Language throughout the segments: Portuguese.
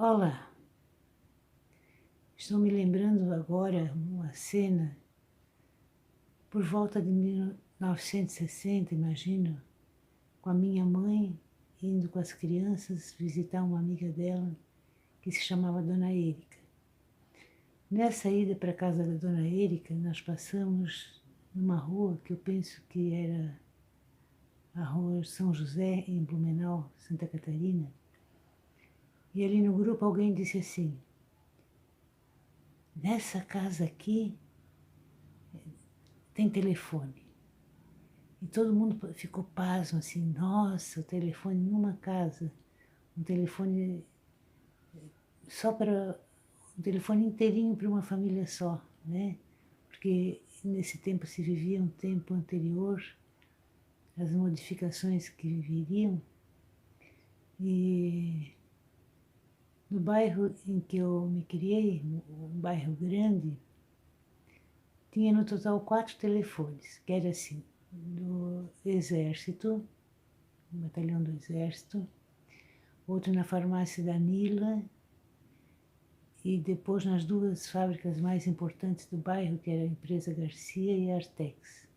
Olá, estou me lembrando agora uma cena por volta de 1960, imagino, com a minha mãe indo com as crianças visitar uma amiga dela que se chamava Dona Érica. Nessa ida para a casa da Dona Érica, nós passamos numa rua que eu penso que era a Rua São José, em Blumenau, Santa Catarina. E ali no grupo alguém disse assim: nessa casa aqui tem telefone. E todo mundo ficou pasmo, assim, nossa, o telefone numa casa, um telefone só para, um telefone inteirinho para uma família só, né? Porque nesse tempo se vivia um tempo anterior, as modificações que viriam, e no bairro em que eu me criei, um bairro grande, tinha no total 4 telefones, que era assim, do Exército, um batalhão do Exército, outro na farmácia da Nila, e depois nas 2 fábricas mais importantes do bairro, que era a empresa Garcia e a Artex.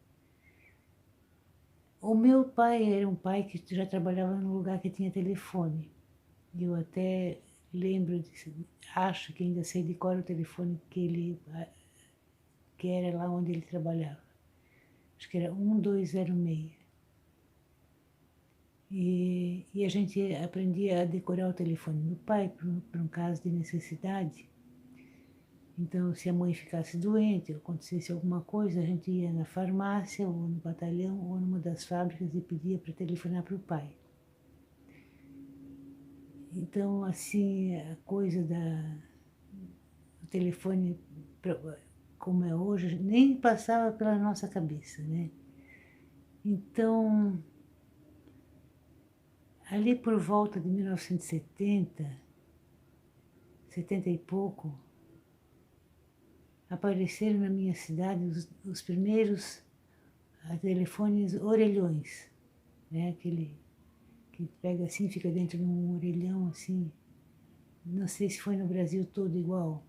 O meu pai era um pai que já trabalhava num lugar que tinha telefone. Eu até lembro, acho que ainda sei de cor o telefone que era lá onde ele trabalhava. Acho que era 1206. E a gente aprendia a decorar o telefone do pai para um caso de necessidade. Então, se a mãe ficasse doente, ou acontecesse alguma coisa, a gente ia na farmácia, ou no batalhão, ou numa das fábricas e pedia para telefonar para o pai. Então, assim, a coisa do telefone, como é hoje, nem passava pela nossa cabeça, né? Então, ali por volta de 1970, 70 e pouco, apareceram na minha cidade os primeiros telefones orelhões, né? Aquele que pega assim, fica dentro de um orelhão assim. Não sei se foi no Brasil todo igual.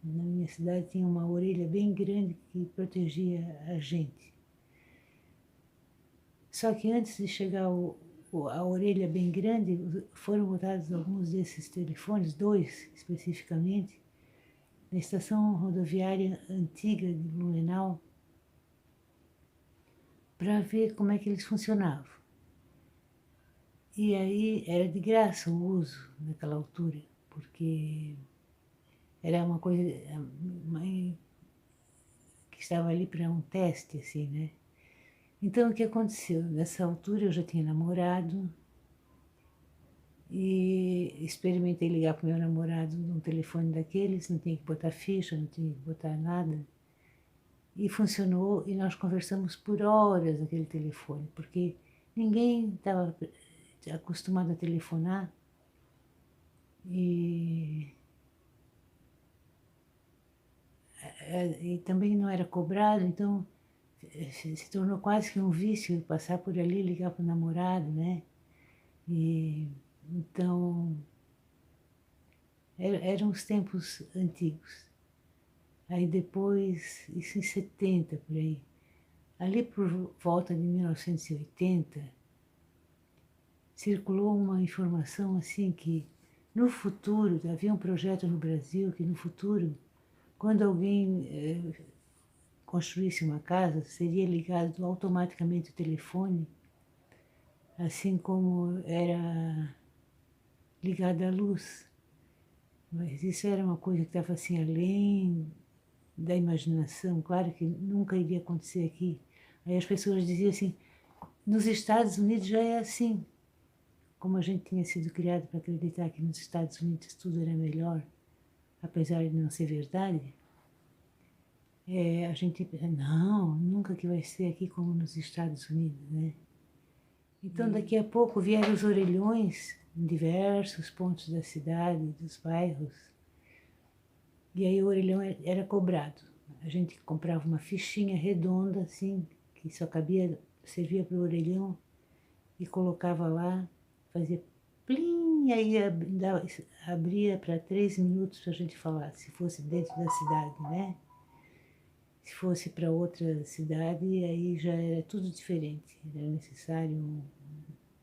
Na minha cidade tinha uma orelha bem grande que protegia a gente. Só que antes de chegar a orelha bem grande, foram botados alguns desses telefones, 2 especificamente, na estação rodoviária antiga de Blumenau, para ver como é que eles funcionavam. E aí era de graça o uso naquela altura, porque era uma coisa, a mãe que estava ali para um teste, assim, né? Então, o que aconteceu? Nessa altura eu já tinha namorado e experimentei ligar para o meu namorado num telefone daqueles, não tinha que botar ficha, não tinha que botar nada. E funcionou e nós conversamos por horas naquele telefone, porque ninguém estava acostumado a telefonar e também não era cobrado, então se tornou quase que um vício passar por ali, ligar para o namorado, né? E então eram os tempos antigos. Aí depois, isso em 70 por aí, ali por volta de 1980, circulou uma informação assim que no futuro, havia um projeto no Brasil que no futuro, quando alguém construísse uma casa, seria ligado automaticamente o telefone, assim como era ligado à luz. Mas isso era uma coisa que estava assim além da imaginação, claro que nunca iria acontecer aqui. Aí as pessoas diziam assim, nos Estados Unidos já é assim. Como a gente tinha sido criado para acreditar que nos Estados Unidos tudo era melhor, apesar de não ser verdade, a gente pensa, não, nunca que vai ser aqui como nos Estados Unidos, né? Então daqui a pouco vieram os orelhões em diversos pontos da cidade, dos bairros, e aí o orelhão era cobrado. A gente comprava uma fichinha redonda, assim, que só cabia, servia para o orelhão, e colocava lá, fazia plim, aí abria para 3 minutos para a gente falar, se fosse dentro da cidade, né? Se fosse para outra cidade, aí já era tudo diferente. Era necessário um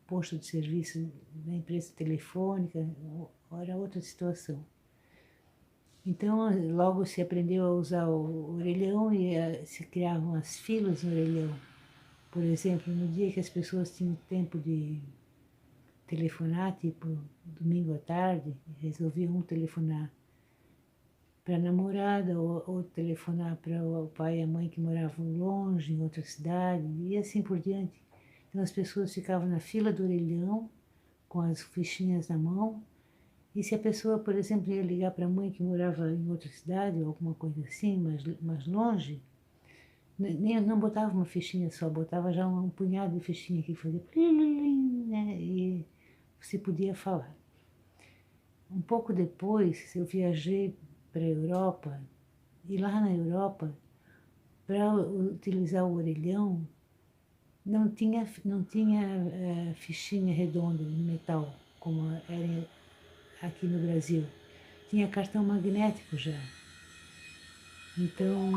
posto de serviço da empresa telefônica, era outra situação. Então, logo se aprendeu a usar o orelhão e se criavam as filas no orelhão. Por exemplo, no dia que as pessoas tinham tempo de telefonar, tipo domingo à tarde, resolviam telefonar para a namorada ou telefonar para o pai e a mãe que moravam longe, em outra cidade, e assim por diante. Então as pessoas ficavam na fila do orelhão, com as fichinhas na mão, e se a pessoa, por exemplo, ia ligar para a mãe que morava em outra cidade, ou alguma coisa assim, mais longe, nem, não botava uma fichinha só, botava já um punhado de fichinha que fazia plim, né? E você podia falar. Um pouco depois, eu viajei para a Europa, e lá na Europa, para utilizar o orelhão, não tinha fichinha redonda de metal, como era aqui no Brasil. Tinha cartão magnético já. Então,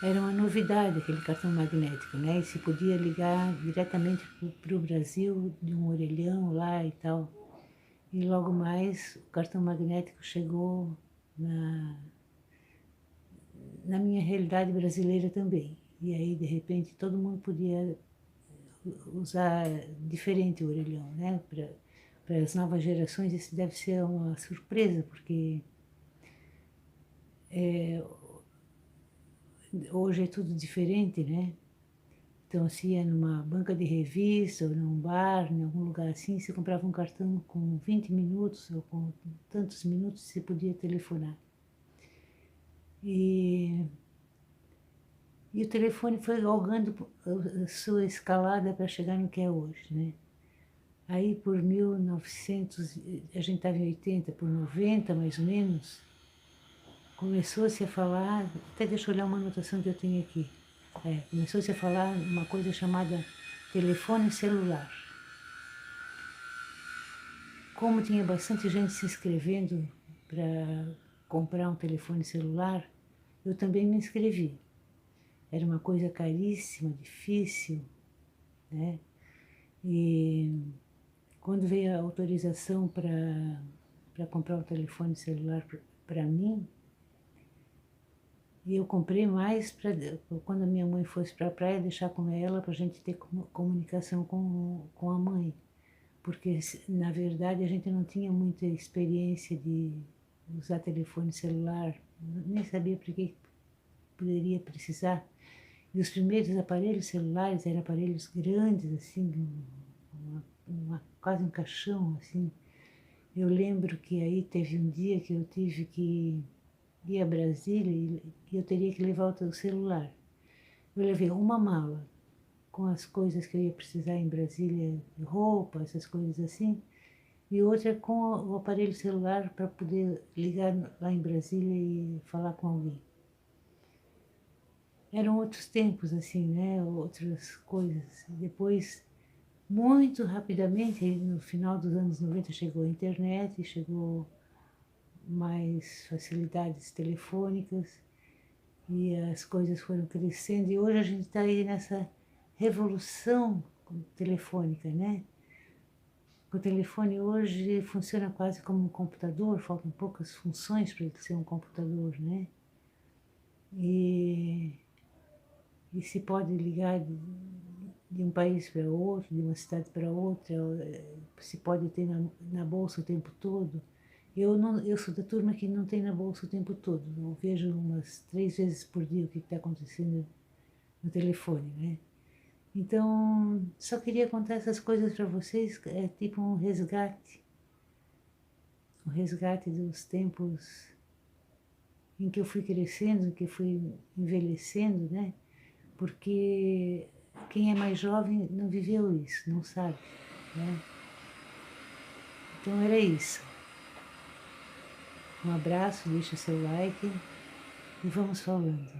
era uma novidade aquele cartão magnético, né? E se podia ligar diretamente para o Brasil de um orelhão lá e tal. E logo mais o cartão magnético chegou na minha realidade brasileira também. E aí, de repente, todo mundo podia usar diferente o orelhão, né? Para as novas gerações isso deve ser uma surpresa, porque hoje é tudo diferente, né? Então, se ia numa banca de revista ou num bar, em algum lugar assim, você comprava um cartão com 20 minutos ou com tantos minutos você podia telefonar. E o telefone foi galgando a sua escalada para chegar no que é hoje, né? Aí por 1900, a gente estava em 80, por 90 mais ou menos, começou-se a falar, até deixa eu olhar uma anotação que eu tenho aqui. Começou-se a falar uma coisa chamada telefone celular. Como tinha bastante gente se inscrevendo para comprar um telefone celular, eu também me inscrevi. Era uma coisa caríssima, difícil, né? E quando veio a autorização para comprar o telefone celular para mim, e eu comprei mais para quando a minha mãe fosse para a praia deixar com ela para a gente ter comunicação com a mãe, porque na verdade a gente não tinha muita experiência de usar telefone celular, nem sabia para que poderia precisar. E os primeiros aparelhos celulares eram aparelhos grandes, assim, quase um caixão, assim. Eu lembro que aí teve um dia que eu tive que ir a Brasília e eu teria que levar o celular. Eu levei uma mala com as coisas que eu ia precisar em Brasília, roupa, essas coisas assim, e outra com o aparelho celular para poder ligar lá em Brasília e falar com alguém. Eram outros tempos, assim, né? Outras coisas. Depois, muito rapidamente, no final dos anos 90, chegou a internet, chegou mais facilidades telefônicas e as coisas foram crescendo. E hoje a gente está aí nessa revolução telefônica, né? O telefone hoje funciona quase como um computador, faltam poucas funções para ele ser um computador, né? E se pode ligar de um país para outro, de uma cidade para outra, se pode ter na bolsa o tempo todo. Eu sou da turma que não tem na bolsa o tempo todo. Eu vejo umas 3 vezes por dia o que está acontecendo no telefone, né? Então, só queria contar essas coisas para vocês, é tipo um resgate dos tempos em que eu fui crescendo, em que eu fui envelhecendo, né? Porque quem é mais jovem não viveu isso, não sabe, né? Então era isso. Um abraço, deixa seu like e vamos falando.